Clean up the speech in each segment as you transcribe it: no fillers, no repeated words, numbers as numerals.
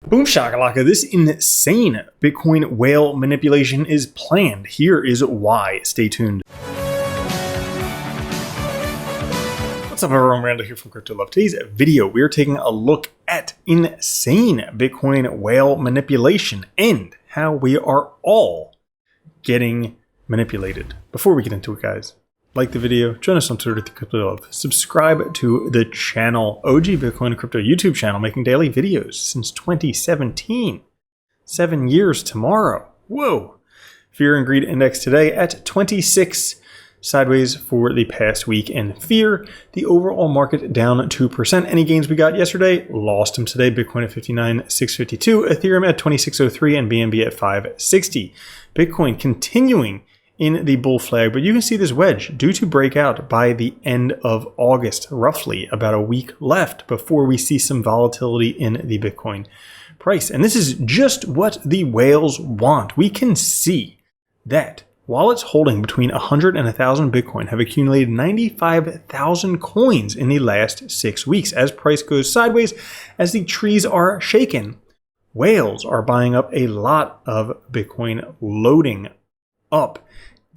Boom shakalaka, this insane Bitcoin whale manipulation is planned. Here is why. Stay tuned. What's up everyone, Randall here from Crypto Love. Today's video, we are taking a look at insane Bitcoin whale manipulation and how we are all getting manipulated. Before we get into it, guys, like the video, join us on Twitter at Crypto Love, subscribe to the channel, OG Bitcoin and Crypto YouTube channel, making daily videos since 2017. 7 years tomorrow. Whoa! Fear and Greed Index today at 26, sideways for the past week. And fear, the overall market down 2%. Any gains we got yesterday, lost them today. Bitcoin at 59,652, Ethereum at 2603, and BNB at 560. Bitcoin continuing in the bull flag, but you can see this wedge due to break out by the end of August, roughly about a week left before we see some volatility in the Bitcoin price. And this is just what the whales want. We can see that wallets holding between 100 and 1,000 Bitcoin have accumulated 95,000 coins in the last 6 weeks. As price goes sideways, as the trees are shaken, whales are buying up a lot of Bitcoin, loading up.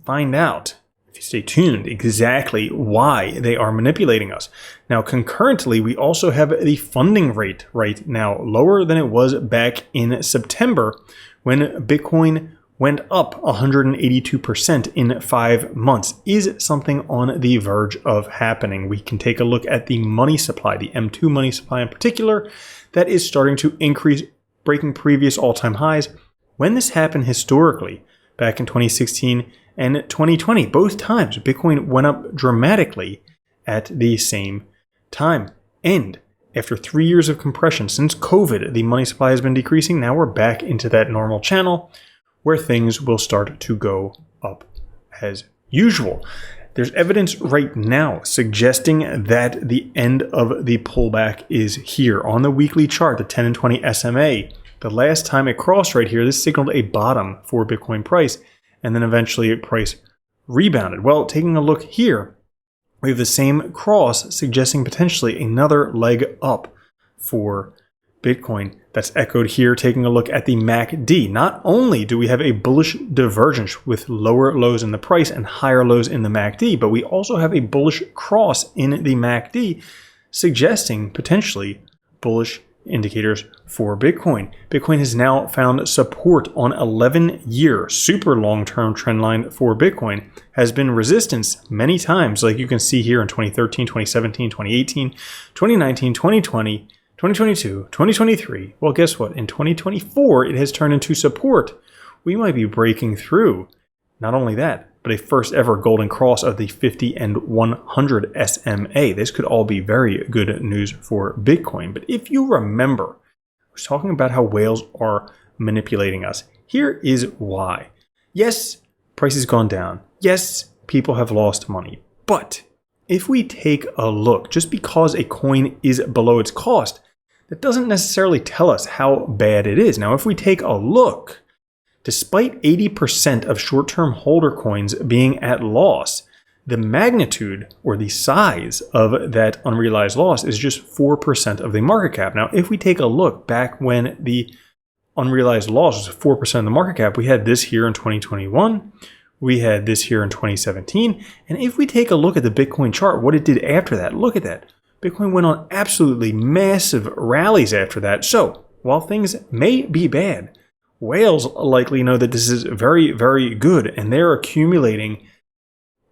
Find out, if you stay tuned, exactly why they are manipulating us. Now, concurrently, we also have the funding rate right now lower than it was back in September when Bitcoin went up 182% in 5 months. Is something on the verge of happening? We can take a look at the money supply, the M2 money supply in particular, that is starting to increase, breaking previous all-time highs. When this happened historically, back in 2016 and 2020, both times Bitcoin went up dramatically at the same time. And after 3 years of compression since COVID, the money supply has been decreasing. Now we're back into that normal channel where things will start to go up as usual. There's evidence right now suggesting that the end of the pullback is here. On the weekly chart, the 10 and 20 SMA, the last time it crossed right here, this signaled a bottom for Bitcoin price, and then eventually price rebounded. Well, taking a look here, we have the same cross suggesting potentially another leg up for Bitcoin. That's echoed here, taking a look at the MACD. Not only do we have a bullish divergence with lower lows in the price and higher lows in the MACD, but we also have a bullish cross in the MACD, suggesting potentially bullish indicators for Bitcoin. Bitcoin has now found support on 11-year super long-term trend line for Bitcoin. Has been resistance many times, like you can see here in 2013, 2017, 2018, 2019, 2020, 2022, 2023. Well, guess what? In 2024, it has turned into support. We might be breaking through. Not only that, but a first ever golden cross of the 50 and 100 SMA. This could all be very good news for Bitcoin. But if you remember, I was talking about how whales are manipulating us. Here is why. Yes, price has gone down. Yes, people have lost money. But if we take a look, just because a coin is below its cost, that doesn't necessarily tell us how bad it is. Now, if we take a look, despite 80% of short-term holder coins being at loss, the magnitude or the size of that unrealized loss is just 4% of the market cap. Now, if we take a look back when the unrealized loss was 4% of the market cap, we had this here in 2021, we had this here in 2017, and if we take a look at the Bitcoin chart, what it did after that, look at that. Bitcoin went on absolutely massive rallies after that. So, while things may be bad, whales likely know that this is very, very good, and they're accumulating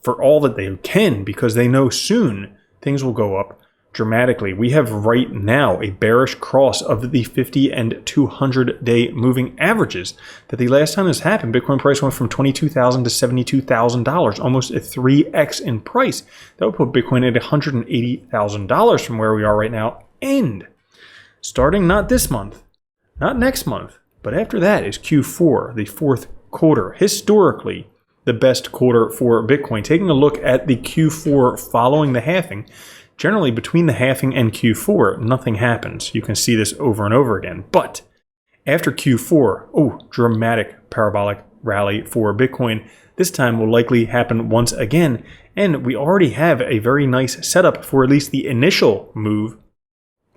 for all that they can because they know soon things will go up dramatically. We have right now a bearish cross of the 50 and 200-day moving averages. That the last time this happened, Bitcoin price went from $22,000 to $72,000, almost a 3x in price. That would put Bitcoin at $180,000 from where we are right now. And starting not this month, not next month, but after that is Q4, the fourth quarter, historically the best quarter for Bitcoin. Taking a look at the Q4 following the halving, generally between the halving and Q4, nothing happens. You can see this over and over again. But after Q4, dramatic parabolic rally for Bitcoin. This time will likely happen once again, and we already have a very nice setup for at least the initial move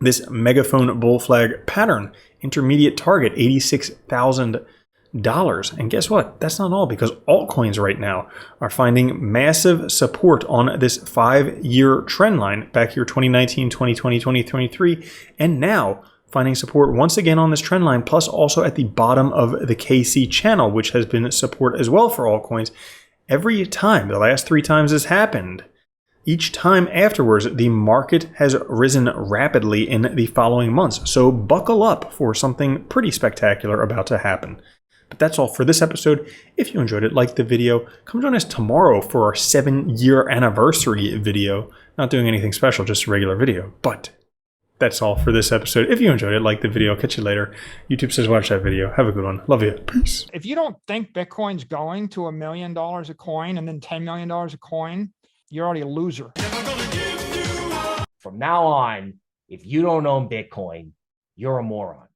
This megaphone bull flag pattern, intermediate target, $86,000. And guess what? That's not all, because altcoins right now are finding massive support on this 5-year trend line back here 2019, 2020, 2023, and now finding support once again on this trend line, plus also at the bottom of the KC channel, which has been support as well for altcoins. Every time, the last 3 times this happened, each time afterwards, the market has risen rapidly in the following months. So buckle up for something pretty spectacular about to happen. But that's all for this episode. If you enjoyed it, like the video. Come join us tomorrow for our 7-year anniversary video. Not doing anything special, just a regular video. But that's all for this episode. If you enjoyed it, like the video. Catch you later. YouTube says watch that video. Have a good one. Love you. Peace. If you don't think Bitcoin's going to $1 million a coin and then $10 million a coin, you're already a loser. From now on, if you don't own Bitcoin, you're a moron.